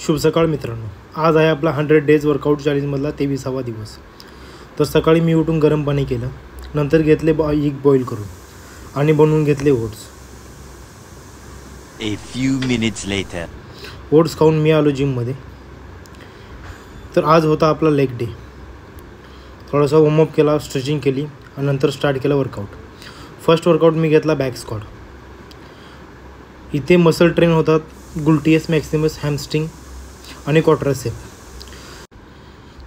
शुभ सकाळ मित्रांनो, आज आहे आपला 100 डेज वर्कआउट चॅलेंजमधला 23वा दिवस। तर सकाळी मी उठून गरम पाणी केलं, नंतर घेतले एग बॉईल करून आणि बनवून घेतले oats. A few minutes later. Oats खाऊन मी आलो जिममध्ये। तर आज होता आपला लेग डे। थोडासा वॉर्मअप केला, स्ट्रेचिंग केली आणि नंतर स्टार्ट केला वर्कआउट। फर्स्ट वर्कआउट मी घेतला बॅक स्क्वॉट। इथे मसल ट्रेन होतात, ग्लुटियस मॅक्सिमस, हॅमस्ट्रिंग आणि क्वाड्रायसेप।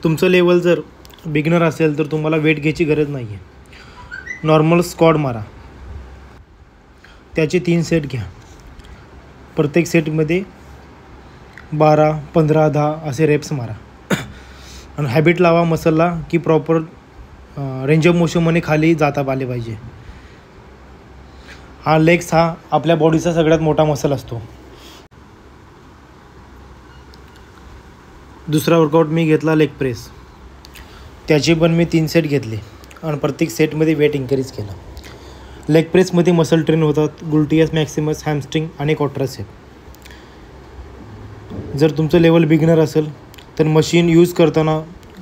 तुमचं लेवल जर बिगिनर असेल तर तुम्हाला वेट घ्यायची गरज नाही आहे। नॉर्मल स्क्वॉट मारा, त्याचे 3 सेट घ्या। प्रत्येक सेटमध्ये 12, 15, 10 असे रेप्स मारा आणि हॅबिट लावा मसलला की प्रॉपर रेंज ऑफ मोशनमध्ये खाली जाता आले पाहिजे। हा लेग्स हा आपल्या बॉडीचा सगळ्यात मोठा मसल असतो। दुसरा वर्कआउट मी घेतला लेग प्रेस। त्याचे पण मी 3 सेट घेतले आणि प्रत्येक सेटमध्ये वेट इन्क्रीज केला। लेग प्रेसमध्ये मसल ट्रेन होतात, ग्लुटियस मॅक्सिमस, हॅमस्ट्रिंग आणि क्वाड्रायसेप। जर तुमचं लेवल बिगिनर असेल तर मशीन यूज करताना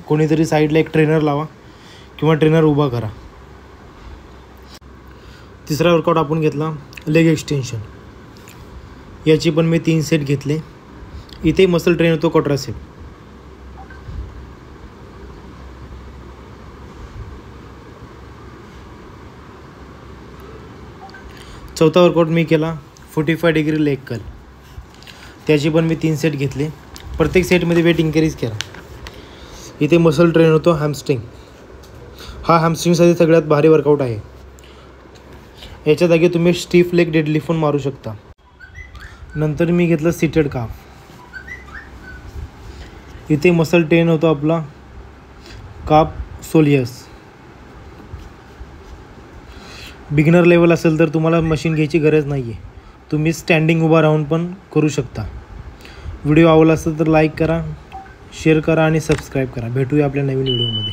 कोणीतरी साईडला एक ट्रेनर लावा किंवा ट्रेनर उभा करा। तिसरा वर्कआउट आपण घेतला लेग एक्सटेन्शन। याची पण मी 3 सेट घेतले। इथे मसल ट्रेन होतो क्वाड्रायसेप। चौथा वर्कआउट मी केला 45 डिग्री लेग कर्ल। त्याची पण मी 3 सेट घेतले। प्रत्येक सेटमध्ये वेट इन्क्रीज केला। इथे मसल ट्रेन होतो हॅमस्ट्रिंग। हा हॅमस्ट्रिंगसाठी सगळ्यात भारी वर्कआउट आहे। याच्या जागी तुम्ही स्टीफ लेग डेडलिफ्ट पण मारू शकता। नंतर मी घेतलं सीटेड काफ। इथे मसल ट्रेन होतो आपला काफ सोलियस। बिगिनर लेवल असेल तर तुम्हाला मशीन घ्यायची गरज नाही आहे। तुम्ही स्टँडिंग उभा राहून पण करू शकता। व्हिडिओ आवडला असेल तर लाईक करा, शेअर करा आणि सबस्क्राईब करा। भेटूया आपल्या नवीन व्हिडिओमध्ये।